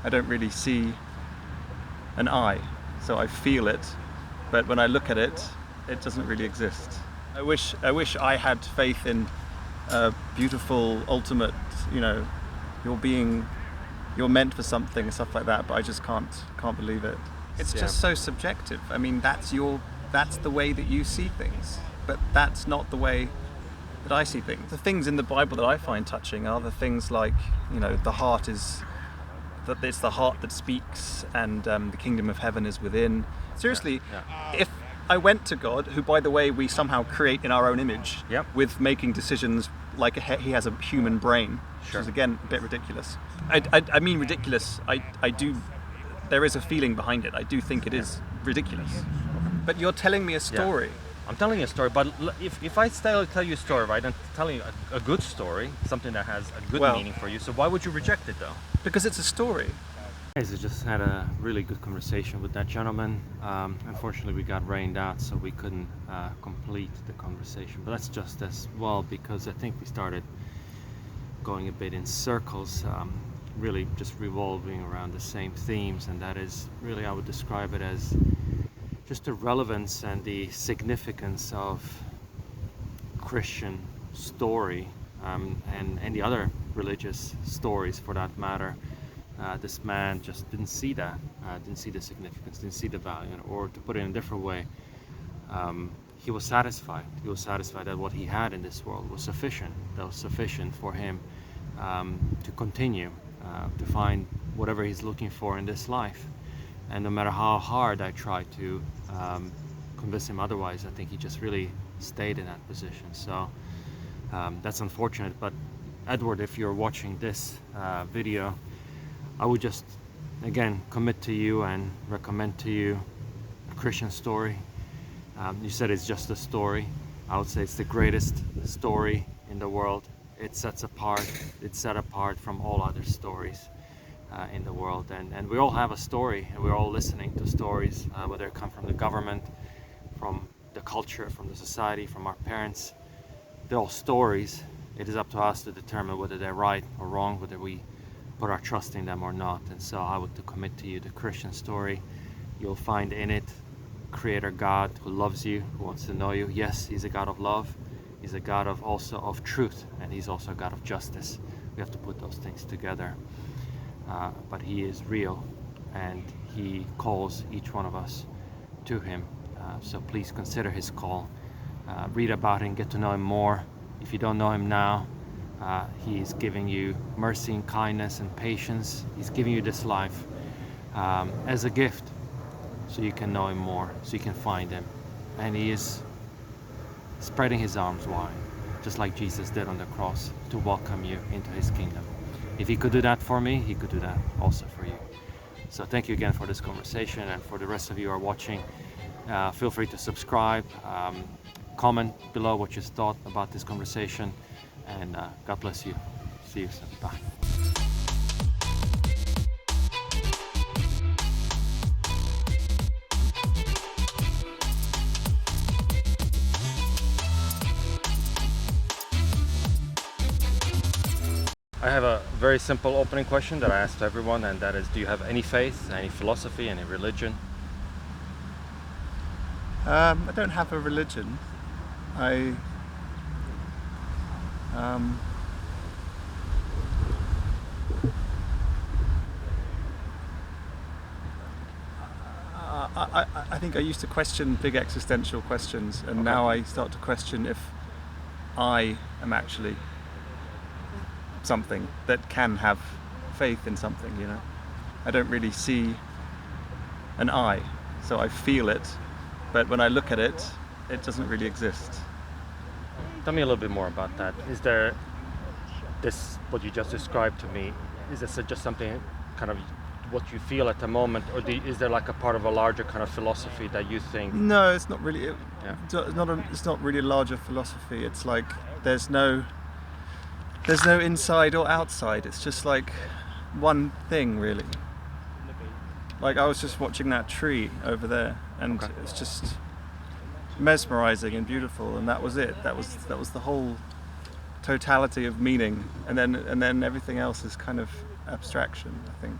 I don't really see an I, so I feel it, but when I look at it, it doesn't really exist. I wish I had faith in a beautiful, ultimate, you're meant for something and stuff like that, but I just can't believe it. It's just so subjective. I mean, that's the way that you see things, but that's not the way that I see things. The things in the Bible that I find touching are the things like, the heart is, that it's the heart that speaks, and the kingdom of heaven is within. Seriously, if I went to God, who, by the way, we somehow create in our own image, with making decisions like he has a human brain, which is again a bit ridiculous. I mean ridiculous. I do. There is a feeling behind it. I do think it is ridiculous. But you're telling me a story. I'm telling you a story, but if I tell you a story, right, I'm telling you a good story, something that has a good meaning for you, so why would you reject it though? Because it's a story. Guys, I just had a really good conversation with that gentleman. Unfortunately, we got rained out, so we couldn't complete the conversation, but that's just as well, because I think we started going a bit in circles, really just revolving around the same themes, and that is really, I would describe it as just the relevance and the significance of Christian story, and any other religious stories for that matter. This man just didn't see that, didn't see the significance, didn't see the value, or to put it in a different way, he was satisfied. He was satisfied that what he had in this world was sufficient. That was sufficient for him to continue, to find whatever he's looking for in this life. And no matter how hard I tried to convince him otherwise, I think he just really stayed in that position. So that's unfortunate. But Edward, if you're watching this video, I would just, again, commit to you and recommend to you a Christian story. You said it's just a story. I would say it's the greatest story in the world. It's set apart from all other stories in the world, and we all have a story, and we're all listening to stories, whether it come from the government, from the culture, from the society, from our parents. They're all stories. It is up to us to determine whether they're right or wrong, whether we put our trust in them or not. And so I would commit to you the Christian story. You'll find in it Creator God who loves you, who wants to know you. Yes, He's a God of love. He's a God also of truth, and He's also a God of justice. We have to put those things together. But He is real, and He calls each one of us to Him. So please consider His call. Read about Him, get to know Him more. If you don't know Him now, He is giving you mercy and kindness and patience. He's giving you this life as a gift, so you can know Him more, so you can find Him. And He is spreading His arms wide, just like Jesus did on the cross, to welcome you into His kingdom. If He could do that for me, He could do that also for you. So thank you again for this conversation, and for the rest of you who are watching, feel free to subscribe, comment below what you thought about this conversation, and God bless you. See you soon. Bye. I have a very simple opening question that I ask to everyone, and that is, do you have any faith, any philosophy, any religion? I don't have a religion. I think I used to question big existential questions, and now I start to question if I am actually something that can have faith in something, I don't really see an I, so I feel it, but when I look at it, it doesn't really exist. Tell me a little bit more about that. Is there this, what you just described to me, is this just something kind of what you feel at the moment, or is there like a part of a larger kind of philosophy that you think? No, it's not really. It's not really a larger philosophy. It's like there's no inside or outside. It's just like one thing, really. Like I was just watching that tree over there, and it's just mesmerizing and beautiful, and that was it. That was the whole totality of meaning, and then everything else is kind of abstraction, I think.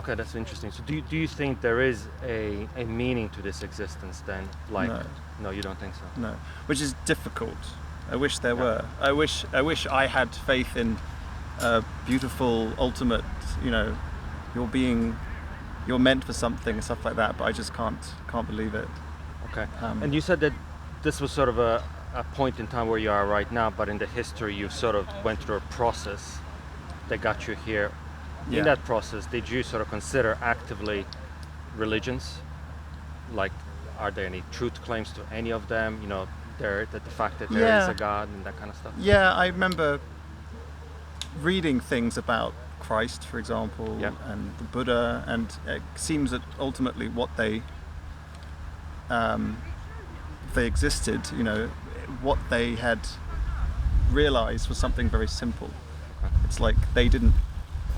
Okay, that's interesting. So do you think there is a meaning to this existence then? Like, No. no, you don't think so? No, which is difficult. I wish there Yeah. were. I wish I had faith in a beautiful, ultimate. You're meant for something and stuff like that. But I just can't believe it. Okay. Um, And you said that this was sort of a point in time where you are right now, but in the history you sort of went through a process that got you here. Yeah. In that process, did you sort of consider actively religions? Like, are there any truth claims to any of them? The fact that there is Yeah. a God and that kind of stuff? Yeah, I remember reading things about Christ, for example, Yeah. and the Buddha, and it seems that ultimately what they existed, what they had realized was something very simple. Okay. It's like they didn't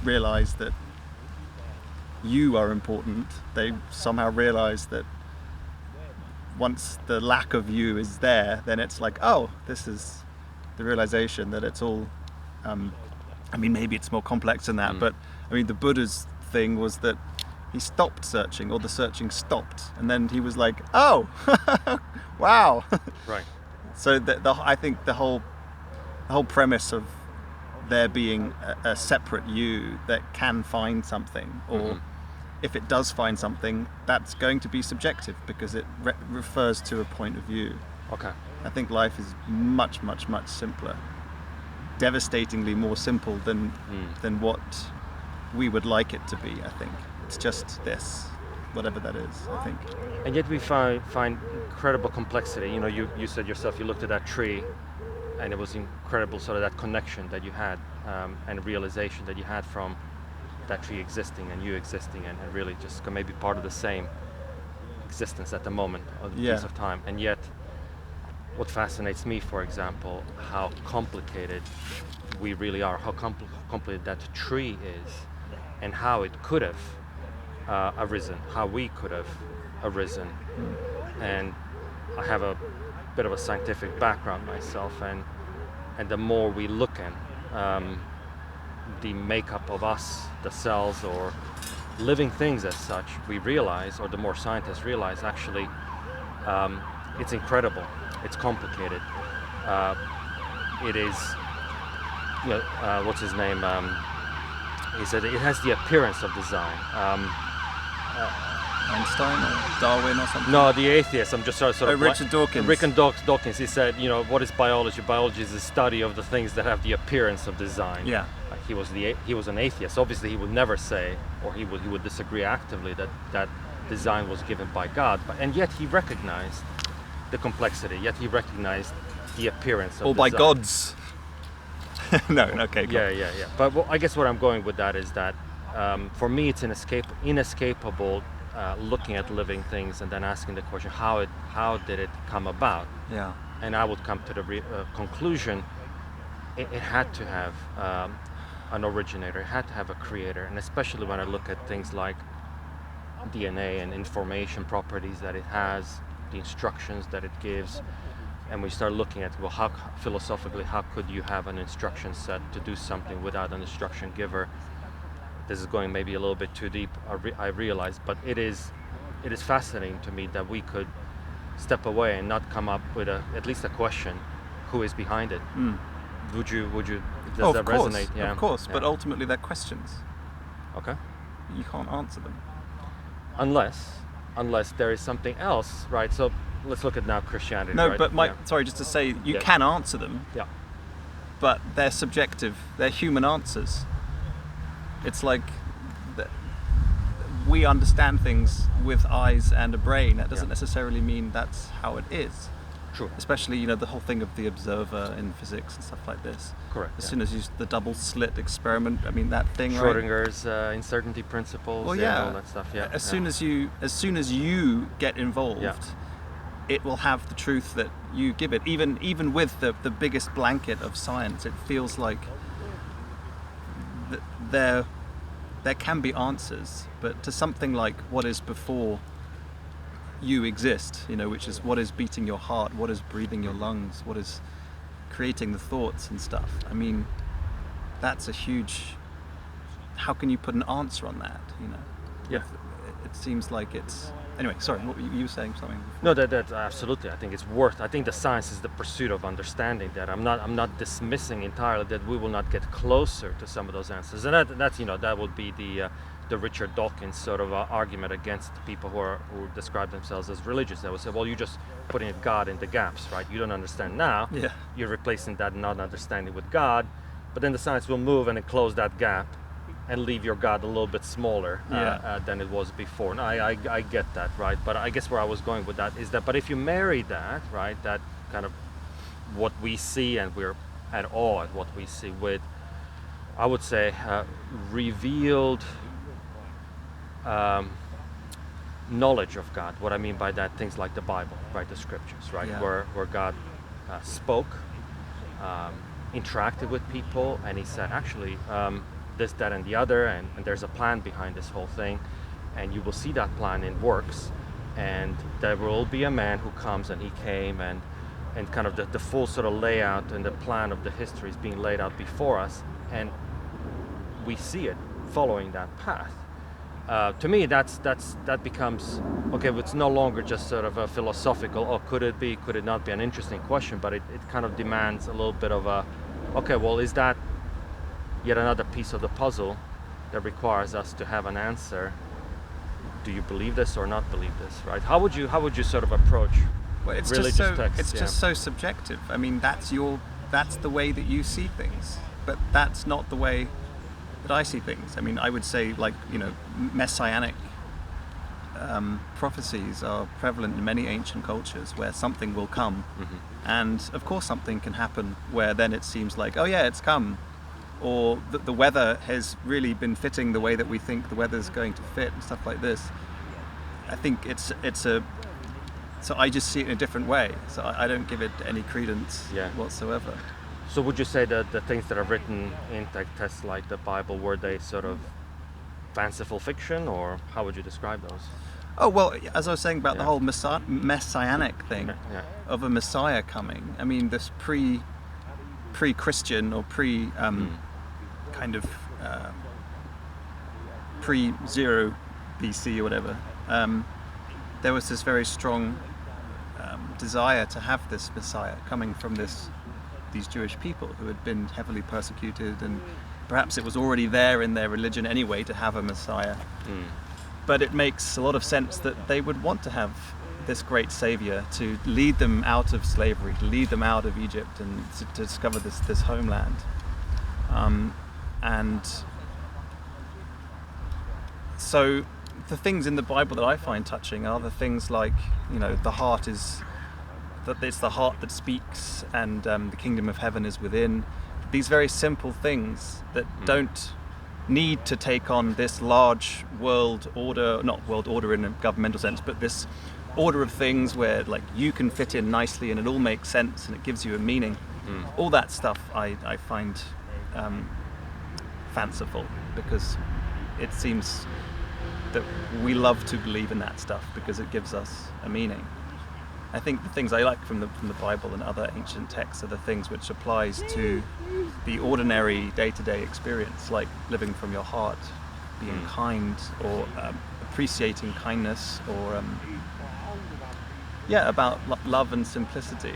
realize that you are important. They somehow realized that once the lack of you is there, then it's like, oh, this is the realization that it's all maybe it's more complex than that, but the Buddha's thing was that he stopped searching, or the searching stopped, and then he was like, oh, wow. Right. So I think the whole premise of there being a separate you that can find something, or if it does find something, that's going to be subjective because it refers to a point of view. Okay. I think life is much, much, much simpler, devastatingly more simple than what we would like it to be. I think it's just this, whatever that is, I think. And yet we find incredible complexity. You said yourself, you looked at that tree, and it was incredible, sort of that connection that you had, and realization that you had from that tree existing and you existing, and really just maybe part of the same existence at the moment of the piece of time. And yet, what fascinates me, for example, how complicated we really are, how complicated that tree is, and how it could have arisen, how we could have arisen. And I have a bit of a scientific background myself, and the more we look in the makeup of us, the cells or living things as such, we realize, or the more scientists realize, actually, it's incredible, it's complicated. It is, what's his name? He said it has the appearance of design. Einstein or Darwin or something? No, the atheist. I'm just sort of. Richard Dawkins. Richard Dawkins. He said, what is biology? Biology is the study of the things that have the appearance of design. Yeah. He was an atheist. Obviously, he would never say, or he would disagree actively that design was given by God. And yet he recognized the complexity. Yet he recognized the appearance of or design. by gods. No. Okay. Yeah. But I guess where I'm going with that is that for me, it's inescapable. Looking at living things and then asking the question, how did it come about? Yeah. And I would come to the conclusion, it had to have an originator, it had to have a creator. And especially when I look at things like DNA and information properties that it has, the instructions that it gives, and we start looking at, how philosophically, how could you have an instruction set to do something without an instruction giver? This is going maybe a little bit too deep, I realize, but it is fascinating to me that we could step away and not come up with at least a question: who is behind it? Would you? Does that resonate? Yeah, of course. Yeah. But ultimately, they're questions. Okay. You can't answer them. Unless there is something else, right? So let's look at now Christianity. No, right? but Yeah. sorry, just to say, you Yeah. can answer them, Yeah. but they're subjective. They're human answers. It's like we understand things with eyes and a brain. That doesn't necessarily mean that's how it is. True. Especially, the whole thing of the observer in physics and stuff like this. Correct. As soon as you the double slit experiment, that thing, right? Schrodinger's uncertainty principles, Well, and all that stuff. Yeah. As soon as you get involved, Yeah. it will have the truth that you give it. Even with the biggest blanket of science, it feels like there can be answers, but to something like what is before you exist, which is what is beating your heart, what is breathing your lungs, what is creating the thoughts and stuff. That's a huge. How can you put an answer on that? Yeah. It seems like it's anyway. Sorry, what were you were saying something? No, that absolutely. I think it's worth. I think the science is the pursuit of understanding that. I'm not dismissing entirely that we will not get closer to some of those answers, and that's that would be the Richard Dawkins sort of argument against people who describe themselves as religious. They would say, well, you're just putting God in the gaps, right? You don't understand now. Yeah. You're replacing that not understanding with God, but then the science will move and then close that gap and leave your God a little bit smaller than it was before. Now, I get that, right? But I guess where I was going with that is that, but if you marry that, right, that kind of what we see, and we're at awe at what we see with, I would say, revealed knowledge of God. What I mean by that, things like the Bible, right, the scriptures, right, where God spoke, interacted with people, and he said, actually, this, that, and the other, and there's a plan behind this whole thing, and you will see that plan in works, and there will be a man who comes, and he came, and kind of the full sort of layout and the plan of the history is being laid out before us, and we see it following that path. To me, that becomes, okay, it's no longer just sort of a philosophical, could it be, could it not be, an interesting question, but it kind of demands a little bit of a, okay, well, is that yet another piece of the puzzle that requires us to have an answer? Do you believe this or not believe this, right? How would you sort of approach religious texts? It's just so subjective. I mean, that's the way that you see things, but that's not the way that I see things. I mean, I would say, like, messianic prophecies are prevalent in many ancient cultures where something will come, and of course something can happen where then it seems like, oh yeah, it's come, or the weather has really been fitting the way that we think the weather's going to fit, and stuff like this. I think so I just see it in a different way, so I don't give it any credence whatsoever. So would you say that the things that are written in texts like the Bible, were they sort of fanciful fiction, or how would you describe those? Oh, well, as I was saying about the whole messianic thing of a Messiah coming, I mean, this pre-Christian or kind of pre-0 BC or whatever, there was this very strong desire to have this Messiah coming from these Jewish people who had been heavily persecuted, and perhaps it was already there in their religion anyway to have a Messiah. But it makes a lot of sense that they would want to have this great savior to lead them out of slavery, to lead them out of Egypt, and to discover this homeland. And so the things in the Bible that I find touching are the things like, the heart is, that it's the heart that speaks, and the kingdom of heaven is within. These very simple things that don't need to take on this large world order, not world order in a governmental sense, but this order of things where, like, you can fit in nicely and it all makes sense and it gives you a meaning. All that stuff I find fanciful, because it seems that we love to believe in that stuff because it gives us a meaning. I think the things I like from the Bible and other ancient texts are the things which applies to the ordinary day-to-day experience, like living from your heart, being kind, or appreciating kindness, or about love and simplicity.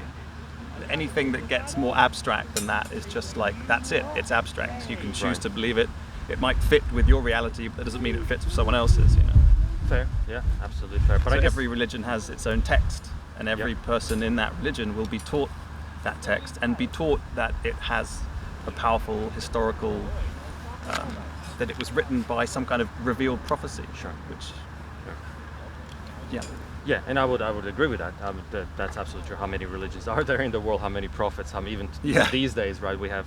Anything that gets more abstract than that is just like, that's it, it's abstract. You can choose to believe it. It might fit with your reality, but that doesn't mean it fits with someone else's, Fair, yeah, absolutely fair. But so I guess every religion has its own text, and every person in that religion will be taught that text and be taught that it has a powerful historical, that it was written by some kind of revealed prophecy. Yeah, and I would agree with that. That's absolutely true. How many religions are there in the world? How many prophets? Even these days, right? We have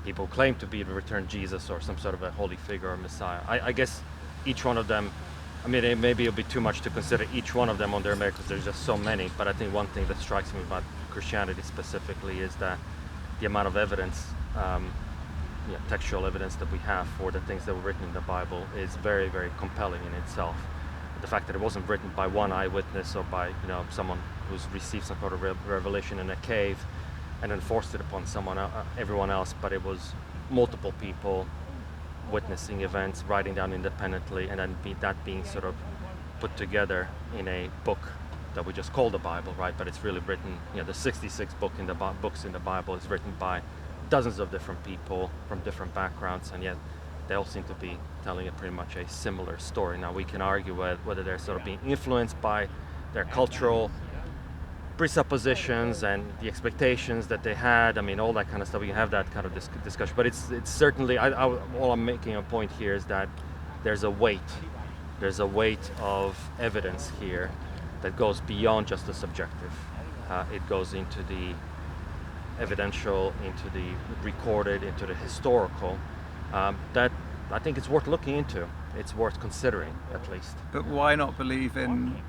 people claim to be the returned Jesus or some sort of a holy figure or Messiah. I guess each one of them, maybe it'll be too much to consider each one of them on their merit because there's just so many. But I think one thing that strikes me about Christianity specifically is that the amount of evidence, textual evidence that we have for the things that were written in the Bible is very, very compelling in itself. The fact that it wasn't written by one eyewitness or by someone who's received some sort of revelation in a cave and then forced it upon everyone else, but it was multiple people witnessing events, writing down independently, and then that being sort of put together in a book that we just call the Bible, right? But it's really written, the 66 books in the Bible is written by dozens of different people from different backgrounds, and yet they all seem to be telling pretty much a similar story. Now we can argue whether they're sort of being influenced by their cultural presuppositions and the expectations that they had. I mean, all that kind of stuff. We can have that kind of discussion. But it's certainly, all I'm making a point here is that there's a weight of evidence here that goes beyond just the subjective. It goes into the evidential, into the recorded, into the historical. That I think it's worth looking into. It's worth considering, at least. But why not believe in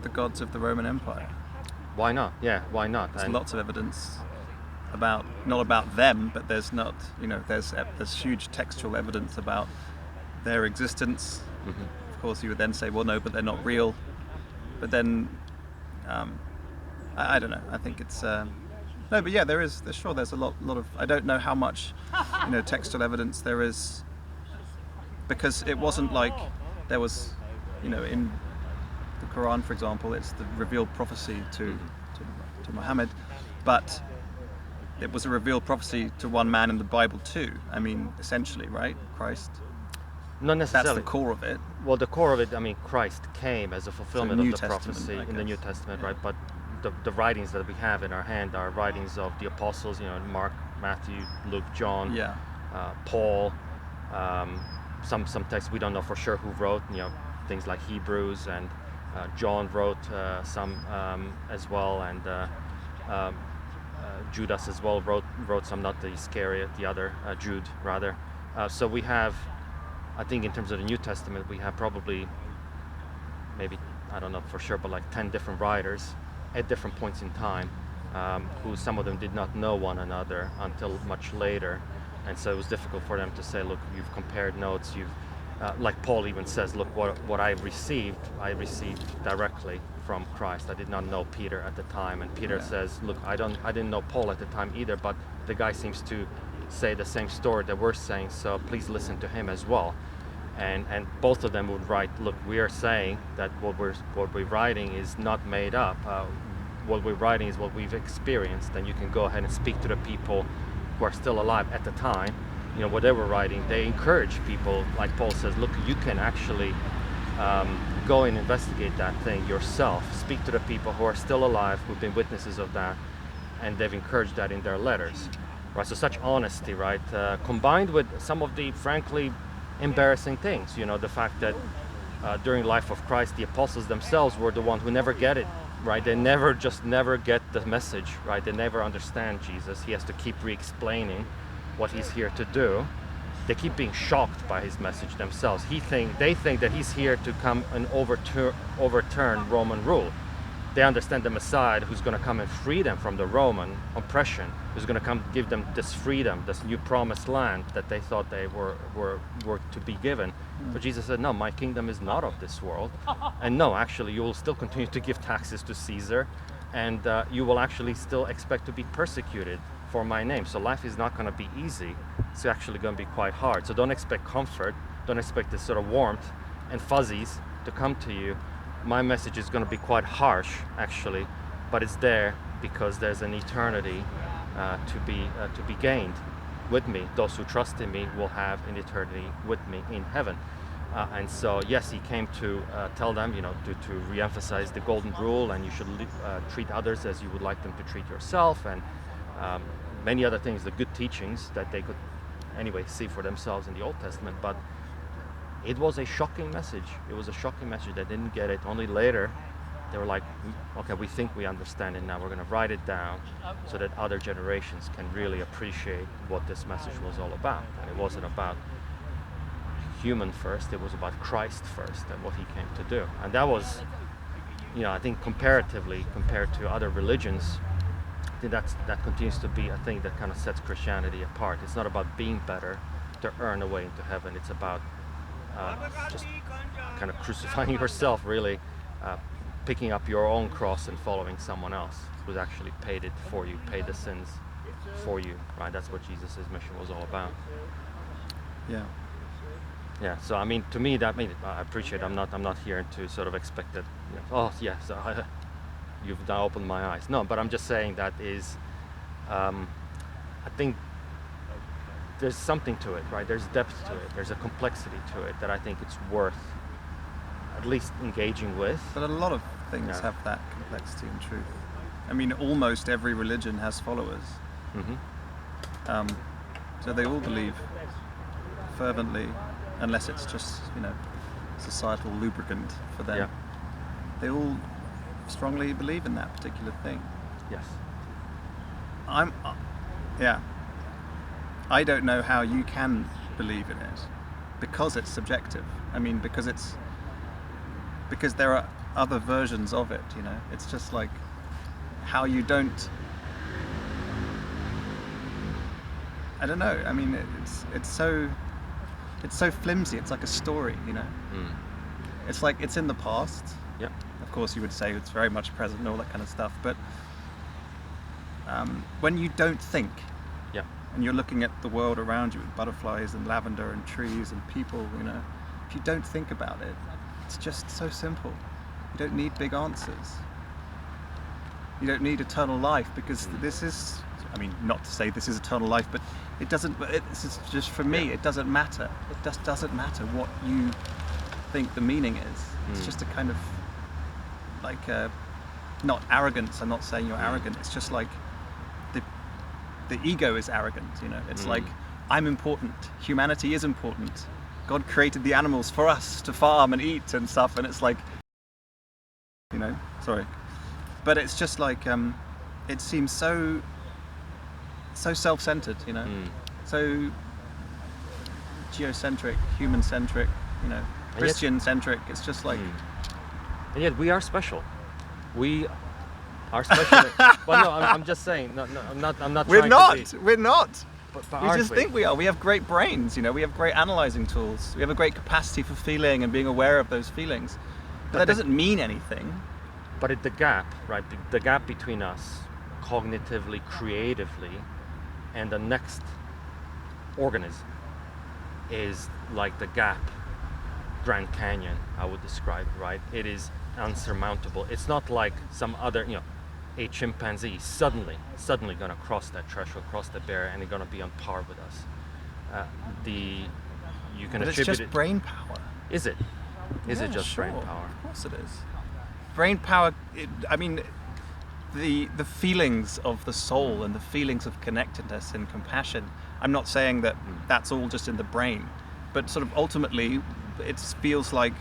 the gods of the Roman Empire? Why not? Yeah, why not? There's lots of evidence not about them, but there's huge textual evidence about their existence. Mm-hmm. Of course, you would then say, well, no, but they're not real. But then, I don't know. I think it's no, but yeah, there's a lot of. I don't know how much, textual evidence there is, because it wasn't like there was, in the Quran, for example, it's the revealed prophecy to Muhammad, but it was a revealed prophecy to one man in the Bible too. I mean, essentially, right? Christ. Not necessarily. That's the core of it. Well, the core of it, I mean, Christ came as a fulfillment of the prophecy in the New Testament, right? But the writings that we have in our hand are writings of the apostles, Mark, Matthew, Luke, John, Paul, some texts we don't know for sure who wrote, things like Hebrews, and John wrote some as well, and Judas as well wrote some, not the Iscariot, the other, Jude rather. So we have, I think in terms of the New Testament, we have probably, maybe, I don't know for sure, but like 10 different writers at different points in time, who some of them did not know one another until much later. And so it was difficult for them to say, look, you've compared notes, like Paul even says, look, what I received directly from Christ. I did not know Peter at the time. And Peter says, look, I didn't know Paul at the time either, but the guy seems to say the same story that we're saying, so please listen to him as well. And both of them would write, look, we are saying that what we're writing is not made up. What we're writing is what we've experienced, and you can go ahead and speak to the people who are still alive at the time. What they were writing, they encourage people, like Paul says, look, you can actually go and investigate that thing yourself. Speak to the people who are still alive, who've been witnesses of that, and they've encouraged that in their letters. Right, so such honesty, right, combined with some of the frankly embarrassing things. The fact that during the life of Christ, the apostles themselves were the ones who never get it, right? They never get the message, right? They never understand Jesus. He has to keep re-explaining what he's here to do. They keep being shocked by his message themselves. They think that he's here to come and overturn Roman rule. They understand the Messiah who's going to come and free them from the Roman oppression, who's going to come give them this freedom, this new promised land that they thought they were to be given. But Jesus said, no, my kingdom is not of this world. And no, actually, you will still continue to give taxes to Caesar, and you will actually still expect to be persecuted for my name. So life is not going to be easy. It's actually going to be quite hard. So don't expect comfort. Don't expect this sort of warmth and fuzzies to come to you. My message is going to be quite harsh, actually, but it's there because there's an eternity to be gained with me. Those who trust in me will have an eternity with me in heaven. And so, yes, he came to tell them, to re-emphasize the golden rule, and you should treat others as you would like them to treat yourself, and many other things, the good teachings that they could anyway see for themselves in the Old Testament. But it was a shocking message. It was a shocking message. They didn't get it. Only later, they were like, okay, we think we understand it now. We're going to write it down so that other generations can really appreciate what this message was all about. And it wasn't about human first. It was about Christ first and what he came to do. And that was, I think comparatively, compared to other religions, I think that continues to be a thing that kind of sets Christianity apart. It's not about being better to earn a way into heaven. It's about just kind of crucifying yourself, really, picking up your own cross and following someone else who's actually paid it for you, paid the sins for you, right? That's what Jesus' mission was all about. Yeah. Yeah. So I mean, to me, that I appreciate. I'm not here to sort of expect that. Oh yes, you've now opened my eyes. No, but I'm just saying that is. I think there's something to it, right? There's depth to it. There's a complexity to it that I think it's worth at least engaging with. But a lot of things have that complexity and truth. I mean, almost every religion has followers. So they all believe fervently, unless it's just, societal lubricant for them. Yeah. They all strongly believe in that particular thing. Yes. I don't know how you can believe in it because it's subjective. I mean, because there are other versions of it, It's just like how you don't. I don't know. I mean, it's so flimsy. It's like a story, It's like it's in the past. Yeah. Of course, you would say it's very much present and all that kind of stuff. But when you don't think, and you're looking at the world around you with butterflies and lavender and trees and people, if you don't think about it, it's just so simple. You don't need big answers. You don't need eternal life because this is, I mean, not to say this is eternal life, but it doesn't, this is just for me, it doesn't matter. It just doesn't matter what you think the meaning is. It's just a kind of, like, not arrogance, I'm not saying you're arrogant, it's just like, the ego is arrogant, It's like, I'm important, humanity is important. God created the animals for us to farm and eat and stuff, and it's like, sorry. But it's just like, it seems so self-centered, so geocentric, human-centric, Christian-centric. It's just like... And yet we are special. We are special. Well, no, I'm just saying. No, I'm not. We're not. We're not. But We just think we are. We have great brains. We have great analyzing tools. We have a great capacity for feeling and being aware of those feelings. But that doesn't mean anything. But the gap, right? The gap between us, cognitively, creatively, and the next organism is like the gap, Grand Canyon, I would describe, right? It is unsurmountable. It's not like some other, a chimpanzee suddenly gonna cross that threshold, cross the barrier, and they're gonna be on par with us. You can but attribute it's just it. brain power. Is it? Is it just sure. brain power? Of course it is. Brain power. I mean, the feelings of the soul and the feelings of connectedness and compassion. I'm not saying that that's all just in the brain, but sort of ultimately, it feels like.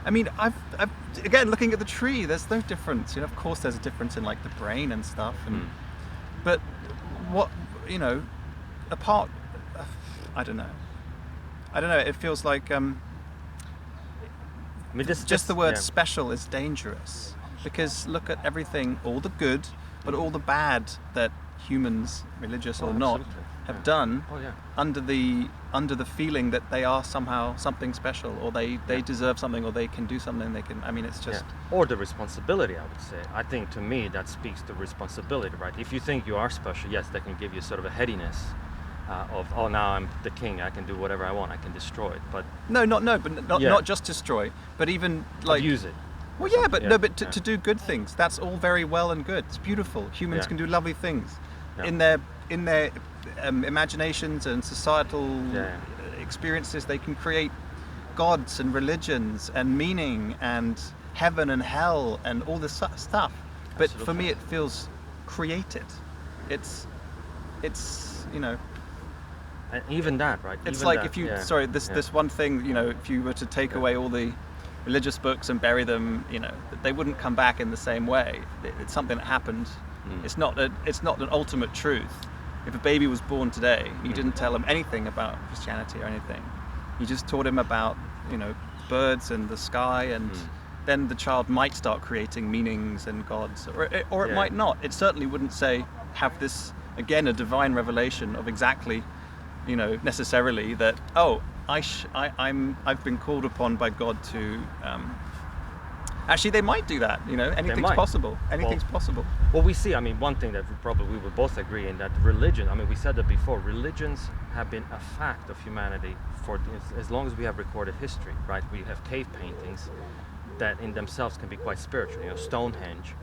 I mean, I've again looking at the tree. There's no difference. Of course, there's a difference in like the brain and stuff. But what apart, I don't know. It feels like just the word special is dangerous because look at everything, all the good, but all the bad that humans, religious or not, have done under the feeling that they are somehow something special, or they deserve something, or they can do something. They can. I mean, it's just or the responsibility. I would say. I think to me that speaks to responsibility, right? If you think you are special, yes, that can give you sort of a headiness of now I'm the king. I can do whatever I want. I can destroy it. But not just destroy, but even like use it. Well, yeah, but to do good things. That's all very well and good. It's beautiful. Humans can do lovely things in their imaginations and societal experiences. They can create gods and religions and meaning and heaven and hell and all this stuff. But Absolutely. For me, it feels created. It's And even that, right? It's even like that, if you this one thing, if you were to take away all the religious books and bury them, they wouldn't come back in the same way. It's something that happened. It's not an ultimate truth. If a baby was born today, you didn't tell him anything about Christianity or anything. You just taught him about, birds and the sky, and then the child might start creating meanings and gods, or it might not. It certainly wouldn't have this, again, a divine revelation of exactly, necessarily that, I've been called upon by God to Actually, they might do that. Anything's might. possible. Anything's possible. Well, we see, one thing that we would both agree in, that religion, we said that before, religions have been a fact of humanity for as long as we have recorded history, right? We have cave paintings that in themselves can be quite spiritual. Stonehenge,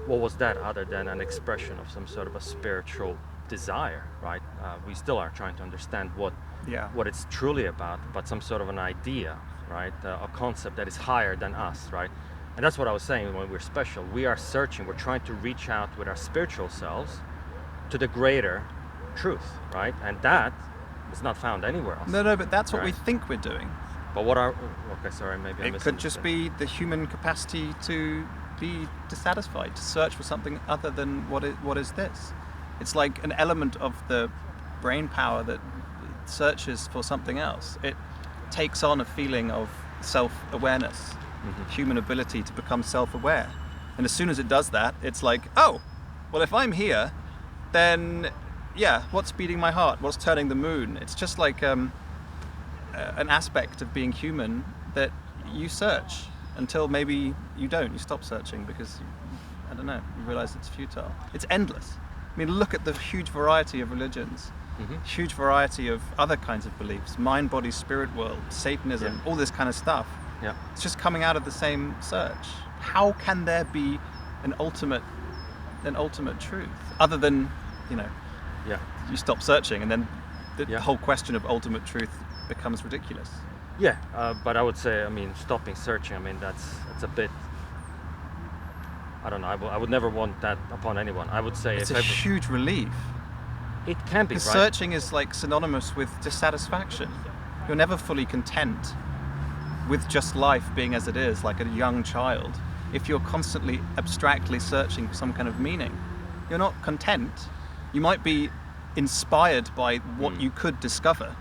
what was that other than an expression of some sort of a spiritual desire, right? We still are trying to understand what it's truly about, but some sort of an idea, right? A concept that is higher than us, right? And that's what I was saying when we're special. We are searching, we're trying to reach out with our spiritual selves to the greater truth, right? And that is not found anywhere else. No, but that's what we think we're doing. But what are... Okay, sorry, maybe I It could just be the human capacity to be dissatisfied, to search for something other than what is this. It's like an element of the brain power that searches for something else. It takes on a feeling of self-awareness. Human ability to become self-aware, and as soon as it does that, it's like, oh, well, if I'm here, then what's beating my heart, what's turning the moon? It's just like an aspect of being human that you search until maybe you stop searching because you realize it's futile. It's endless. Look at the huge variety of religions, huge variety of other kinds of beliefs, mind, body, spirit world, Satanism, all this kind of stuff. Yeah. It's just coming out of the same search. How can there be an ultimate truth other than, you stop searching and then the whole question of ultimate truth becomes ridiculous. Yeah, but I would say, stopping searching, that's a bit, I don't know, I would never want that upon anyone. I would say it's a huge relief. It can be, right? Searching is like synonymous with dissatisfaction. You're never fully content with just life being as it is, like a young child. If you're constantly abstractly searching for some kind of meaning, you're not content. You might be inspired by what you could discover,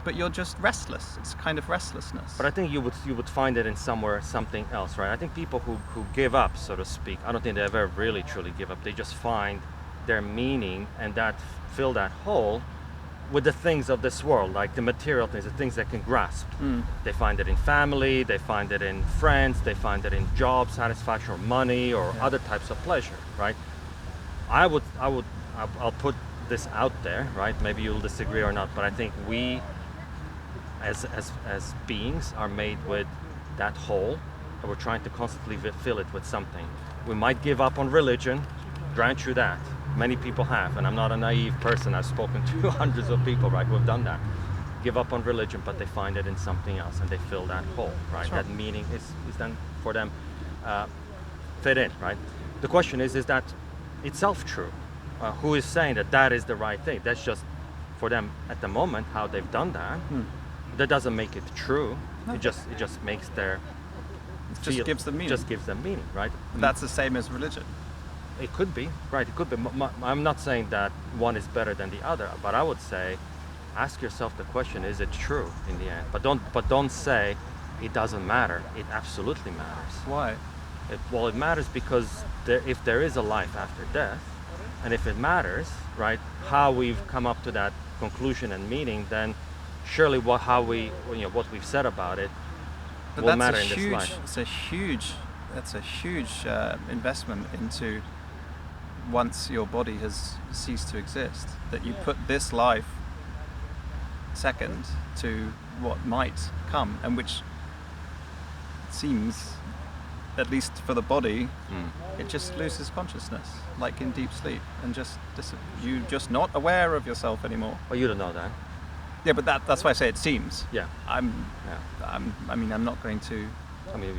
but you're just restless. It's kind of restlessness. But I think you would find it in something else, right? I think people who give up, so to speak, I don't think they ever really truly give up. They just find their meaning and fill that hole with the things of this world, like the material things, the things they can grasp. They find it in family, they find it in friends, they find it in job satisfaction or money or other types of pleasure, right? I'll put this out there, right? Maybe you'll disagree or not, but I think we as beings are made with that hole, and we're trying to constantly fill it with something. We might give up on religion, grant you that. Many people have, and I'm not a naive person. I've spoken to hundreds of people, right, who have done that. Give up on religion, but they find it in something else, and they fill that hole, right? Sure. That meaning is then for them fit in, right? The question is that itself true? Who is saying that is the right thing? That's just for them at the moment how they've done that. That doesn't make it true. No. It just makes their gives them meaning. Just gives them meaning, right? And that's the same as religion. It could be, right? It could be. I'm not saying that one is better than the other, but I would say, ask yourself the question: is it true in the end? But don't say it doesn't matter. It absolutely matters. Why? It matters because if there is a life after death, and if it matters, right, how we've come up to that conclusion and meaning, then surely what we've said about it will matter in this life. That's a huge investment into once your body has ceased to exist, that you put this life second to what might come, and which seems, at least for the body, it just loses consciousness, like in deep sleep, and you're just not aware of yourself anymore. Well, you don't know that. Yeah, but that's why I say it seems. Yeah. I'm not going to.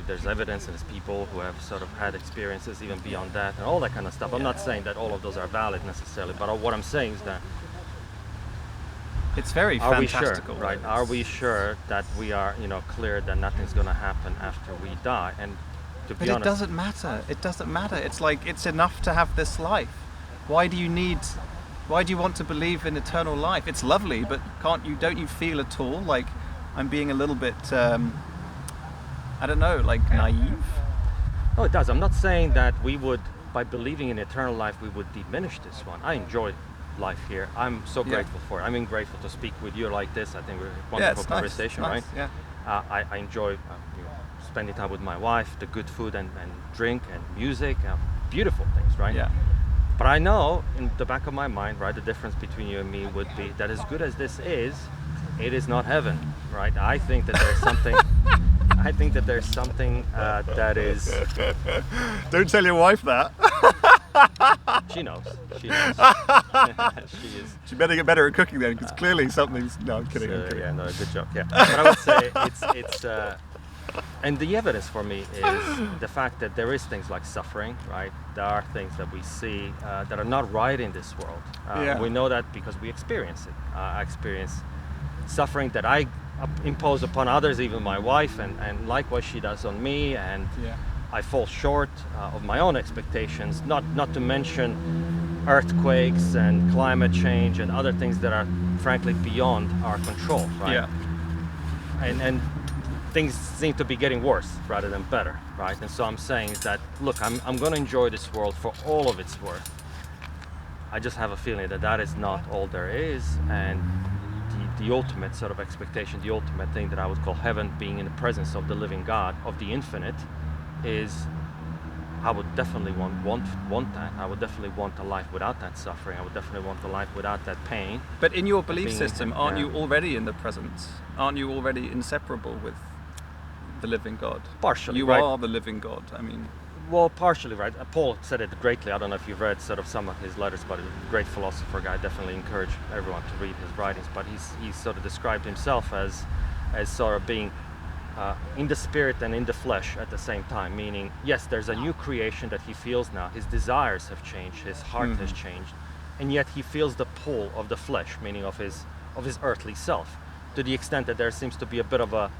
There's evidence, and there's people who have sort of had experiences even beyond that, and all that kind of stuff. I'm not saying that all of those are valid necessarily, but what I'm saying is that it's very fantastical. Are we sure, right? Are we sure that we are, clear that nothing's going to happen after we die? And to be honest, it doesn't matter. It doesn't matter. It's like it's enough to have this life. Why do you want to believe in eternal life? It's lovely, but don't you feel at all like I'm being a little bit I don't know, like naive? Oh, it does. I'm not saying that we would, by believing in eternal life, we would diminish this one. I enjoy life here. I'm so grateful for it. I'm grateful to speak with you like this. I think we're a wonderful conversation, nice. right? I enjoy spending time with my wife, the good food and drink and music, beautiful things, right? Yeah. But I know in the back of my mind, right, the difference between you and me would be that as good as this is, it is not heaven, right? I think that there's something. I think that there's something that is. Don't tell your wife that. She knows. She knows. She is. She better get better at cooking then, because clearly something's. No, I'm kidding. I'm kidding. Yeah, no, good joke. Yeah, but I would say it's. And the evidence for me is the fact that there is things like suffering, right? There are things that we see that are not right in this world. We know that because we experience it. I experience suffering that I impose upon others, even my wife, and likewise she does on me, and I fall short of my own expectations, not to mention earthquakes and climate change and other things that are frankly beyond our control, right? Yeah. And things seem to be getting worse rather than better, right? And so I'm saying is that, look, I'm going to enjoy this world for all of its worth. I just have a feeling that that is not all there is, and the ultimate sort of expectation, the ultimate thing that I would call heaven, being in the presence of the living God, of the infinite, is I would definitely want that. I would definitely want a life without that suffering. I would definitely want a life without that pain. But in your belief system, aren't you already in the presence? Aren't you already inseparable with the living God? Partially, you right? are the living God. I mean, well, partially, right? Paul said it greatly. I don't know if you've read sort of some of his letters, but a great philosopher guy. Definitely encourage everyone to read his writings. But he's sort of described himself as sort of being in the spirit and in the flesh at the same time. Meaning, yes, there's a new creation that he feels now. His desires have changed. His heart has changed, and yet he feels the pull of the flesh, meaning of his earthly self, to the extent that there seems to be a bit of a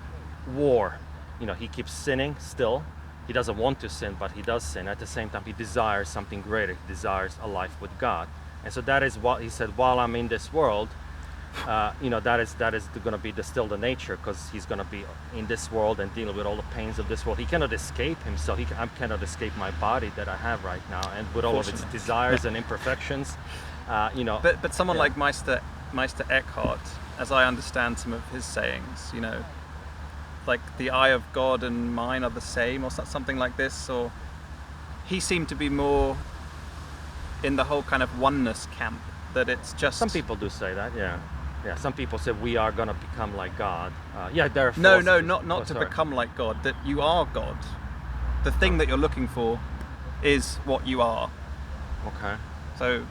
war. You know, he keeps sinning still. He doesn't want to sin, but he does sin. At the same time, he desires something greater. He desires a life with God. And so that is what he said, while I'm in this world, that is going to be still the nature, because he's going to be in this world and dealing with all the pains of this world. He cannot escape himself. I cannot escape my body that I have right now, and with all of its desires and imperfections. But someone like Meister Eckhart, as I understand some of his sayings, like the eye of God and mine are the same, or something like this, or he seemed to be more in the whole kind of oneness camp, that it's just. Some people do say that, yeah. Some people say we are gonna become like God. There are. Not to become like God. That you are God. The thing that you're looking for is what you are. Okay. So.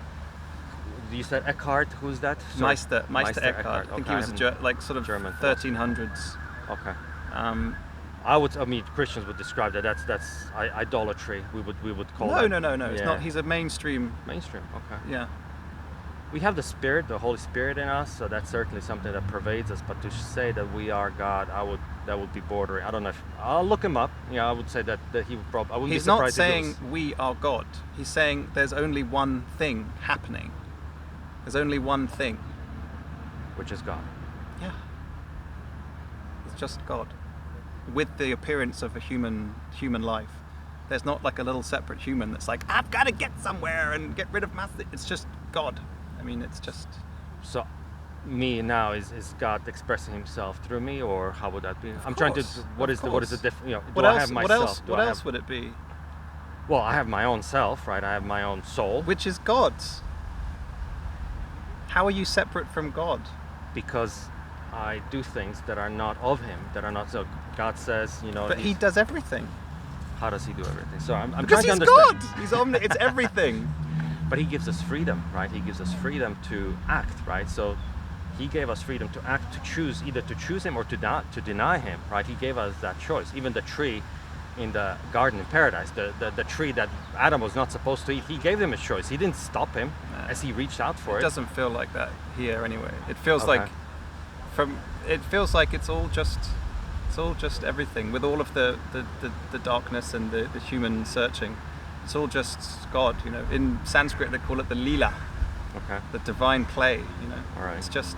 You said Eckhart. Who's that? Meister Eckhart. I think he was sort of German 1300s. Okay. Christians would describe that's idolatry. We would call that. No. It's not. He's a mainstream. Mainstream. Okay. Yeah. We have the Spirit, the Holy Spirit in us, so that's certainly something that pervades us. But to say that we are God, that would be bordering. I don't know if I'll look him up. I would say that he would probably. I wouldn't be surprised. He's not saying we are God. He's saying there's only one thing happening. There's only one thing, which is God. Yeah. It's just God, with the appearance of a human life. There's not like a little separate human that's like, I've got to get somewhere and get rid of It's just God. I mean, it's just. So, me now is God expressing Himself through me, or how would that be? I'm trying to. What is the difference? What else would it be? Well, I have my own self, right? I have my own soul, which is God's. How are you separate from God? Because I do things that are not of Him, that are not. So God says, But He does everything. How does He do everything? So I'm because trying to understand. He's God. It's everything. But He gives us freedom, right? He gives us freedom to act, right? So He gave us freedom to act, to choose, either to choose Him or to deny Him, right? He gave us that choice. Even the tree in the garden in paradise, the tree that Adam was not supposed to eat, He gave them a choice. He didn't stop him as he reached out for it. It doesn't feel like that here anyway. It feels like it's all just everything, with all of the darkness and the human searching. It's all just God, In Sanskrit they call it the lila. Okay. The divine play, All right. It's just.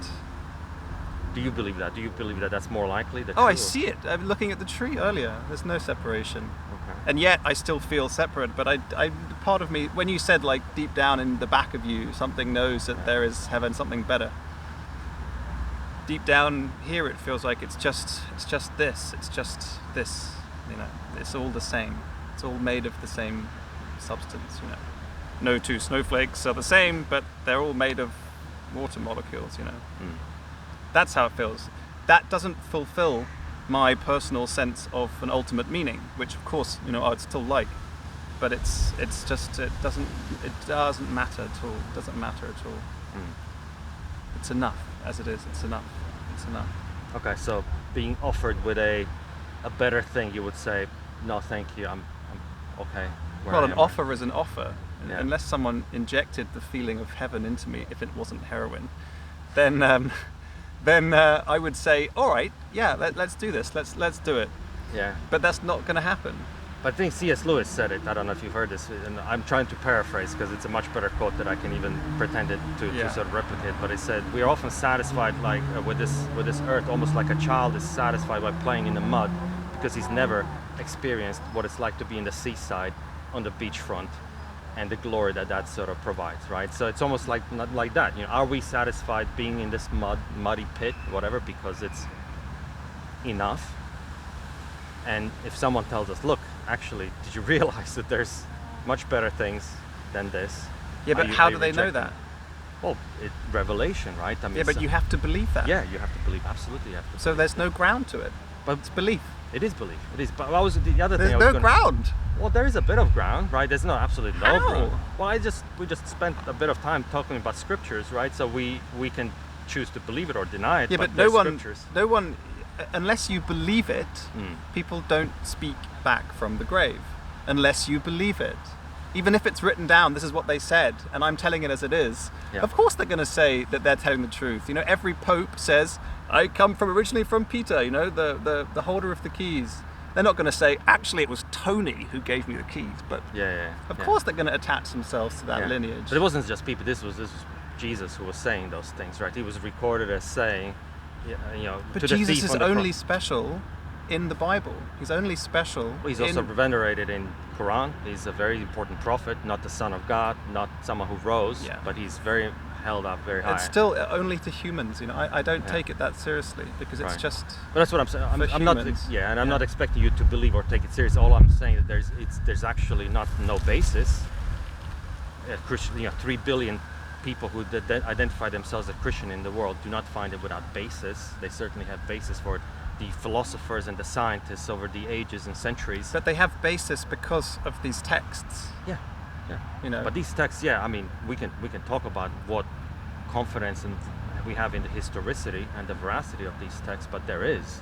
Do you believe that? Do you believe that that's more likely? I see it. I'm looking at the tree earlier. There's no separation. Okay. And yet I still feel separate. But I part of me, when you said like deep down in the back of you, something knows that there is heaven, something better. deep down here it feels like it's just this. You know, it's all the same. It's all made of the same substance. You know, no two snowflakes are the same, but they're all made of water molecules. You know, that's how it feels. That doesn't fulfill my personal sense of an ultimate meaning, which of course, you know, I'd still like. But it's just it doesn't matter at all. It doesn't matter at all. It's enough as it is. It's enough. It's enough. Okay, so being offered with a better thing, you would say, no, thank you. I'm okay. Well, an offer is an offer. Yeah. Unless someone injected the feeling of heaven into me, if it wasn't heroin, then I would say, all right, yeah, let's do this. Let's do it. Yeah. But that's not going to happen. But I think C.S. Lewis said it. I don't know if you've heard this, and I'm trying to paraphrase because it's a much better quote that I can even pretend it to sort of replicate. But he said, "We are often satisfied, like with this earth, almost like a child is satisfied by playing in the mud, because he's never experienced what it's like to be in the seaside, on the beachfront, and the glory that sort of provides, right? So it's almost like not like that. You know, are we satisfied being in this muddy pit, whatever, because it's enough? And if someone tells us, look, actually, did you realize that there's much better things than this? Yeah, but how do they know that? Well, revelation, right? I mean, yeah, but you have to believe that. Yeah, you have to believe. Absolutely, you have to. So there's no ground to it. But it's belief. It is belief. It is. But what was the other thing? There's no ground. Well, there is a bit of ground, right? There's not absolutely no How? ground. Well, we just spent a bit of time talking about scriptures, right? So we can choose to believe it or deny it. Yeah, but no one, unless you believe it, people don't speak back from the grave. Unless you believe it. Even if it's written down, this is what they said, and I'm telling it as it is, of course they're going to say that they're telling the truth. You know, every pope says, I come originally from Peter, you know, the holder of the keys. They're not going to say, actually, it was Tony who gave me the keys. But of course they're going to attach themselves to that lineage. But it wasn't just people. This was Jesus who was saying those things, right? He was recorded as saying, you know, but Jesus is only special in the Bible. He's only special. Well, he's also venerated in Quran. He's a very important prophet, not the Son of God, not someone who rose, but he's very held up very high. It's still only to humans, you know. I don't take it that seriously because it's just. But that's what I'm saying. I'm not. Yeah, and I'm Yeah. not expecting you to believe or take it serious. All I'm saying that there's actually no basis. Christian, you know, 3 billion people who identify themselves as Christian in the world do not find it without basis. They certainly have basis for it. The philosophers and the scientists over the ages and centuries. But they have basis because of these texts. Yeah. You know. But these texts, I mean, we can talk about what confidence and we have in the historicity and the veracity of these texts, but there is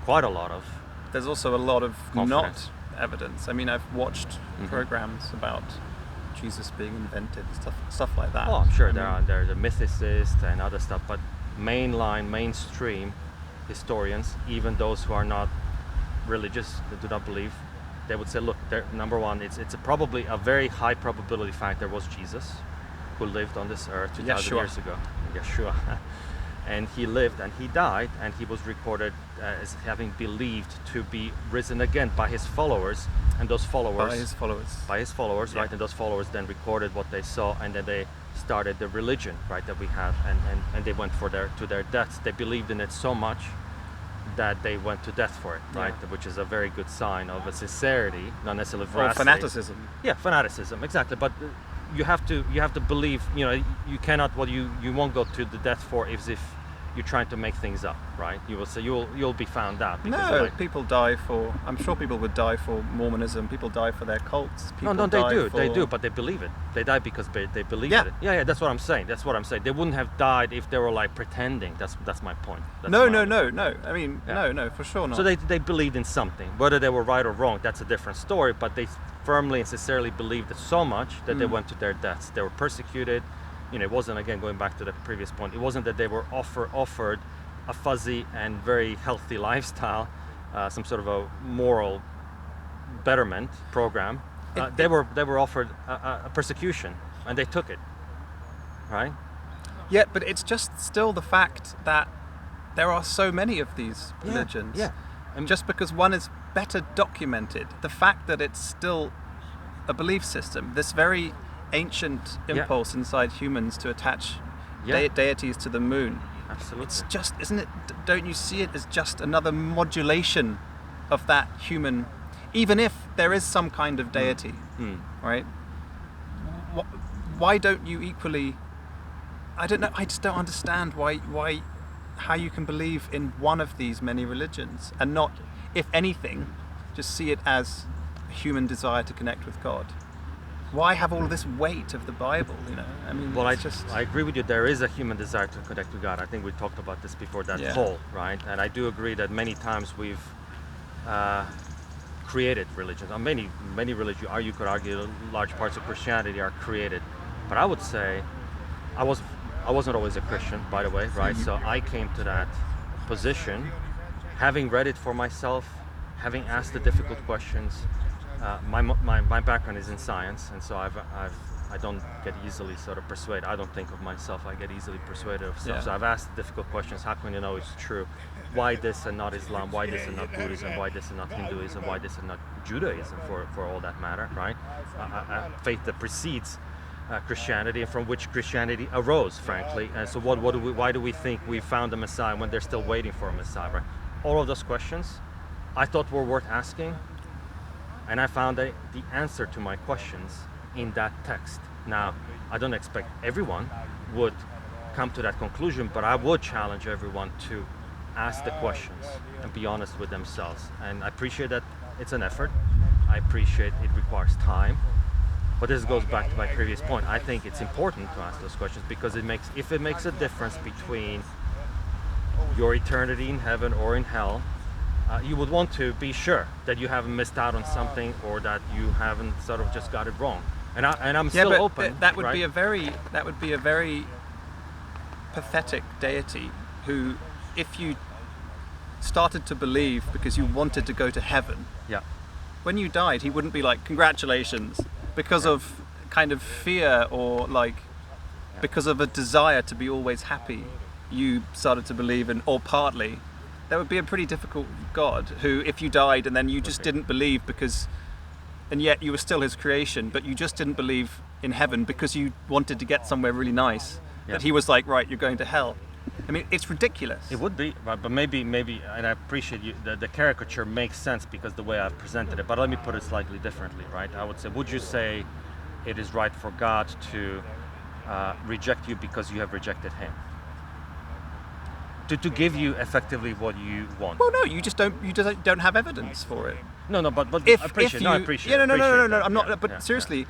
quite a lot of. There's also a lot of confidence. not evidence. I mean, I've watched programs about Jesus being invented, stuff like that. Oh, I'm sure there are the mythicists and other stuff, but mainstream historians, even those who are not religious, that do not believe, they would say, look, number one, it's probably a very high probability fact there was Jesus who lived on this earth 2,000 years ago. Yeshua. And he lived and he died, and he was recorded as having believed to be risen again by his followers, and those followers by his followers, right? And those followers then recorded what they saw, and then they started the religion, right, that we have, and they went to their deaths. They believed in it so much that they went to death for it, right? Which is a very good sign of a sincerity, not necessarily veracity. Or fanaticism. Yeah, fanaticism, exactly. But you have to believe. You know, you cannot. What you won't go to the death for is if you're trying to make things up, right? You will say you'll be found out. No, people die for. I'm sure people would die for Mormonism. People die for their cults. People they do, but they believe it. They die because they believe it. Yeah, that's what I'm saying. They wouldn't have died if they were like pretending. That's my point. No. I mean, no, for sure not. So they believed in something. Whether they were right or wrong, that's a different story. But they firmly and sincerely believed it so much that they went to their deaths. They were persecuted. You know, it wasn't, again, going back to the previous point, it wasn't that they were offered a fuzzy and very healthy lifestyle, some sort of a moral betterment program. They were offered a persecution, and they took it, right? Yeah, but it's just still the fact that there are so many of these religions. Yeah. Just because one is better documented, the fact that it's still a belief system, this very ancient impulse inside humans to attach deities to the moon. Absolutely. It's just, isn't it? Don't you see it as just another modulation of that human, even if there is some kind of deity, right? Why don't you equally? I don't know. I just don't understand how you can believe in one of these many religions and not, if anything, just see it as a human desire to connect with God. Why have all this weight of the Bible? I mean, well, it's I agree with you. There is a human desire to connect with God. I think we talked about this before, that pull, right? And I do agree that many times we've created religions. Many religions, you could argue, large parts of Christianity are created. But I would say, I wasn't always a Christian, by the way, right? So I came to that position, having read it for myself, having asked the difficult questions. My background is in science, and so I don't get easily sort of persuaded. I don't think of myself, I get easily persuaded of stuff. So I've asked the difficult questions. How can you know it's true? Why this and not Islam? Why this and not Buddhism? Why this and not Hinduism? Why this and not Judaism, for all that matter, right? Faith that precedes Christianity, and from which Christianity arose, frankly. And so why do we think we found a Messiah when they're still waiting for a Messiah, right? All of those questions I thought were worth asking, and I found the answer to my questions in that text. Now, I don't expect everyone would come to that conclusion, but I would challenge everyone to ask the questions and be honest with themselves. And I appreciate that it's an effort. I appreciate it requires time. But this goes back to my previous point. I think it's important to ask those questions because if it makes a difference between your eternity in heaven or in hell, you would want to be sure that you haven't missed out on something, or that you haven't sort of just got it wrong. And I'm still open. That would right? be a very pathetic deity who, if you started to believe because you wanted to go to heaven, when you died, he wouldn't be like, congratulations, because of kind of fear or because of a desire to be always happy, you started to believe in, or partly. That would be a pretty difficult God who, if you died and then you just didn't believe and yet you were still his creation, but you just didn't believe in heaven because you wanted to get somewhere really nice, that he was like, right, you're going to hell. I mean, it's ridiculous. It would be, but maybe, and I appreciate you, the caricature makes sense because the way I've presented it, but let me put it slightly differently, right? I would say, would you say it is right for God to reject you because you have rejected him? To give you effectively what you want? Well, no, you just don't have evidence for it. No, but I appreciate. I appreciate. No. I'm not. But seriously,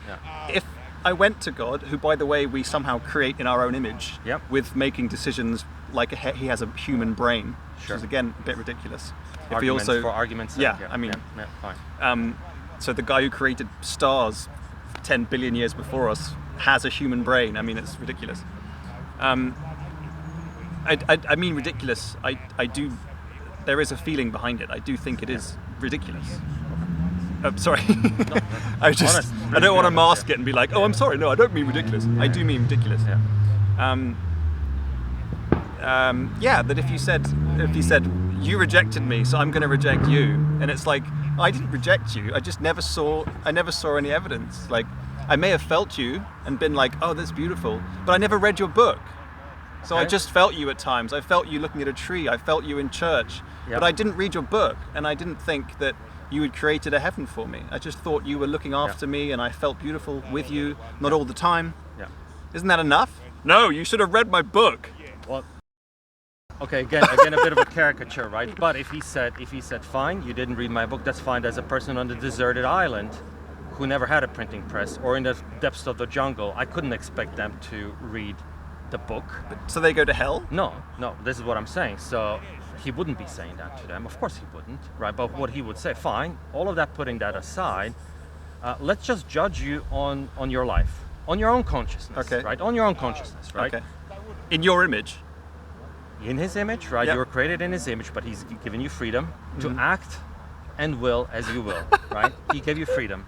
if I went to God, who, by the way, we somehow create in our own image, with making decisions like he has a human brain, which is again a bit ridiculous. For argument's sake. I mean, fine. So the guy who created stars 10 billion years before us has a human brain. I mean, it's ridiculous. I mean ridiculous. I do. There is a feeling behind it. I do think it is ridiculous. Sorry. No, I don't want to mask it and be like, oh, I'm sorry. No, I don't mean ridiculous. I do mean ridiculous. That if you said you rejected me, so I'm going to reject you, and it's like, I didn't reject you. I just never saw any evidence. Like, I may have felt you and been like, oh, that's beautiful, but I never read your book. So I just felt you at times. I felt you looking at a tree. I felt you in church. But I didn't read your book, and I didn't think that you had created a heaven for me. I just thought you were looking after me, and I felt beautiful with you, not all the time. Isn't that enough? No, you should have read my book. Well, okay, again a bit of a caricature, right? But if he said, fine, you didn't read my book, that's fine. There's a person on the deserted island who never had a printing press, or in the depths of the jungle. I couldn't expect them to read the book. So they go to hell? No, this is what I'm saying. So he wouldn't be saying that to them. Of course he wouldn't, right? But what he would say, fine, all of that, putting that aside, let's just judge you on your life, on your own consciousness, right? On your own consciousness, right? Okay. In your image. In his image, right? You were created in his image, but he's given you freedom to act and will as you will, right? He gave you freedom.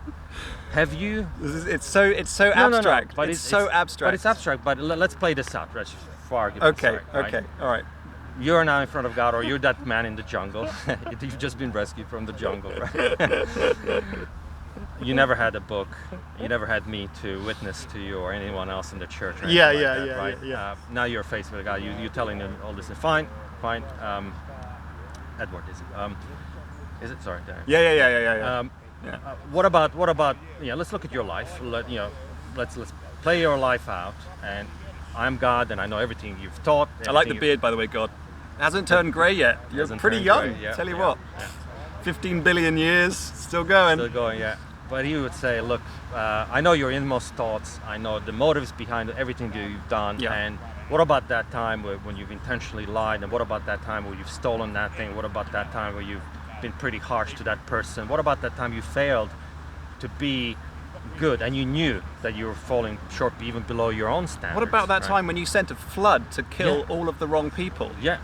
Have you? It's so abstract. No, but it's so abstract. But it's abstract. But let's play this out, right? For argument's sake, right? All right. You're now in front of God, or you're that man in the jungle. You've just been rescued from the jungle, right? you never had a book, you never had me to witness to you or anyone else in the church. Or Yeah, anything yeah, like that, yeah, right? yeah. Now you're faced with a guy. You're telling him all this. Fine. Edward, is it? Is it? Sorry. Darren. Yeah. Yeah. What about? Yeah, let's look at your life. Let's play your life out. And I'm God, and I know everything you've taught. I like the beard, by the way, God. It hasn't turned grey yet. You're pretty young. Grey, yeah, Tell you yeah, what. yeah. 15 billion years, still going. Still going, yeah. But he would say, look, I know your inmost thoughts. I know the motives behind everything that you've done. Yeah. And what about that time when you've intentionally lied? And what about that time where you've stolen that thing? What about that time where you've been pretty harsh to that person? What about that time you failed to be good and you knew that you were falling short even below your own standards? What about that right? time when you sent a flood to kill Yeah. all of the wrong people? Yeah.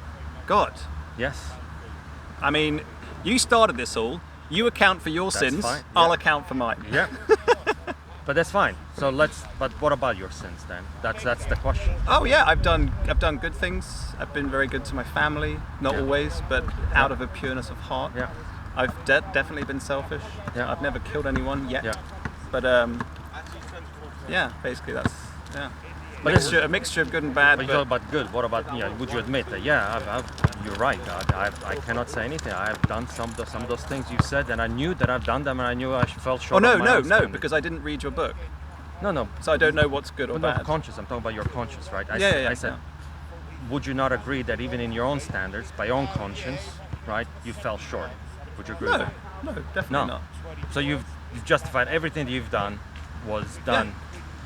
God. Yes. I mean, you started this all. You account for your That's sins. fine, I'll yeah. account for mine. Yeah. But that's fine. So but what about your sins then? That's the question. Oh yeah, I've done good things. I've been very good to my family. Not Yeah. always, but out of a pureness of heart. Yeah. I've definitely been selfish. Yeah. I've never killed anyone yet. Yeah. But yeah, basically that's But a mixture of good and bad. But you But talk about good. What about, would you admit that, you're right. I cannot say anything. I have done some of those things you said, and I knew that I've done them, and I knew I fell oh short no, of my no, own no, standards. because I didn't read your book, No. so I don't know what's good or Well, no, bad. conscious. I'm talking about your conscience, right? Yeah, I said, would you not agree that even in your own standards, by your own conscience, right, you fell short? Would you agree with No, that? no, definitely No. not. So you've justified everything that you've done was done.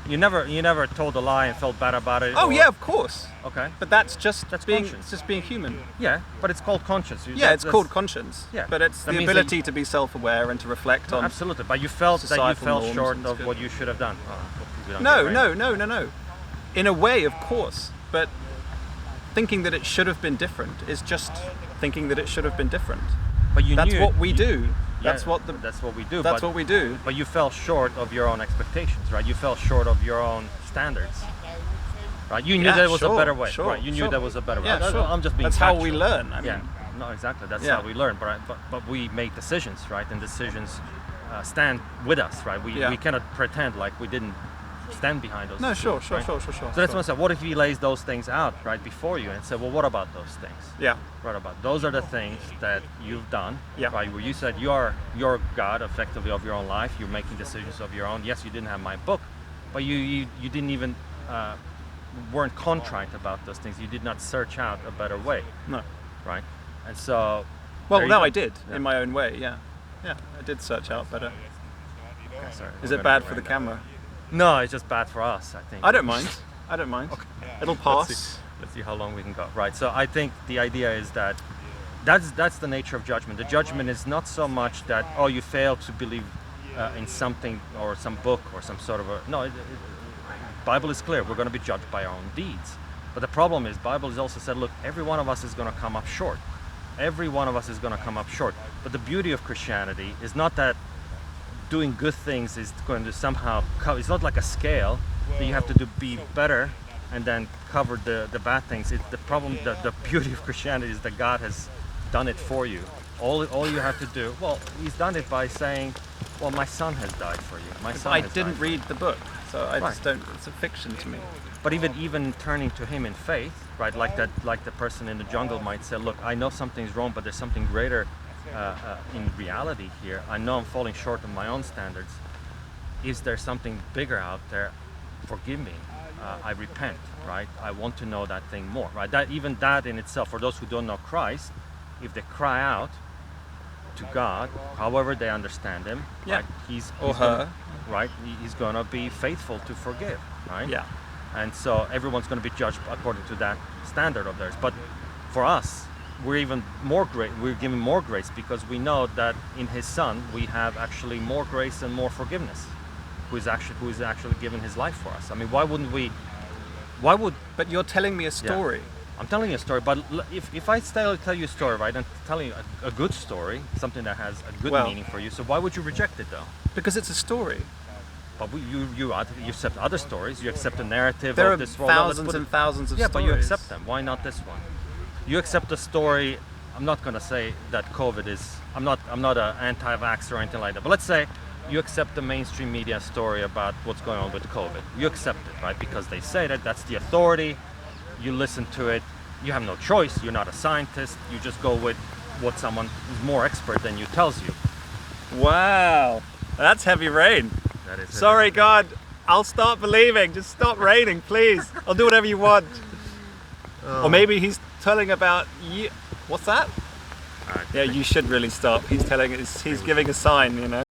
You never told a lie and felt bad about it. Oh or- yeah, of course. Okay. But that's just being conscience. it's just being human. Yeah, but it's called conscience. Yeah, it's called conscience. Yeah. But it's That the means that ability to be self-aware and to reflect on. Absolutely, but you felt that you societal fell norms short and of it's what good. you should have done. We don't No, get it. no. In a way, of course. But thinking that it should have been different is just thinking that it should have been different. But you That's knew what we do. Yeah, That's what we do. That's but, what we do. But you fell short of your own expectations, right? You fell short of your own standards, right? You knew Yeah, there was a sure, better way, sure, right? You knew sure. there was a better way. Yeah, sure. I'm just being. That's how factual. we learn. I mean, Yeah, no, exactly. That's Yeah. how we learn. But we make decisions, right? And decisions stand with us, right? We cannot pretend like we didn't stand behind those. No, sure. decisions, right? Sure. So that's what I said. What if he lays those things out right before you and said, well, what about those things? Yeah. Right about those are the things that you've done. Yeah. Right, where you said you are your God, effectively, of your own life. You're making decisions of your own. Yes, you didn't have my book, but you didn't even weren't contrite about those things. You did not search out a better way. No. Right, and so. Well, there you no, go. I did Yeah. in my own way. Yeah. Yeah, I did search out better. Okay, sorry. Is We're it gonna bad go for the right camera? now. No, it's just bad for us, I think. I don't mind. It'll pass. Let's see how long we can go. Right. So I think the idea is that that's the nature of judgment. The judgment is not so much that you failed to believe in something or some book or some sort of Bible is clear. We're going to be judged by our own deeds. But the problem is, Bible has also said, look, every one of us is going to come up short. Every one of us is going to come up short. But the beauty of Christianity is not that doing good things is going to somehow cover. It's not like a scale that you have to be better and then cover the bad things. It's the problem. The beauty of Christianity is that God has done it for you. All you have to do. Well, He's done it by saying, "Well, my Son has died for you. My Son." I has didn't died." read the book, so I Right. just don't. It's a fiction to me. But even turning to Him in faith, right? Like the person in the jungle might say, "Look, I know something's wrong, but there's something greater in reality here. I know I'm falling short of my own standards. Is there something bigger out there? Forgive me. I repent, right? I want to know that thing more, right? That in itself, for those who don't know Christ, if they cry out to God, however they understand Him, Yeah. right? He's Or her. right? He's gonna be faithful to forgive, right? Yeah. And so everyone's going to be judged according to that standard of theirs. But for us, we're even more great. We're given more grace because we know that in His Son we have actually more grace and more forgiveness. Who is actually given His life for us? I mean, why wouldn't we? Why would? But you're telling me a story. I'm telling you a story. But if I tell you a story, right, I'm telling you a good story, something that has a good Well- meaning for you. So why would you reject it though? Because it's a story. But you accept other stories. You accept the narrative There of are this world. Let's thousands put it- and thousands of Yeah, stories. but you accept them. Why not this one? You accept the story. I'm not going to say that COVID is. I'm not an anti-vax or anything like that. But let's say you accept the mainstream media story about what's going on with COVID. You accept it, right? Because they say that that's the authority. You listen to it. You have no choice. You're not a scientist. You just go with what someone who's more expert than you tells you. Wow, that's heavy rain. That is Sorry, God. I'll start believing. Just stop raining, please. I'll do whatever you want. Or maybe he's telling about you. What's that? Yeah, you should really stop. He's telling us. He's giving a sign, you know.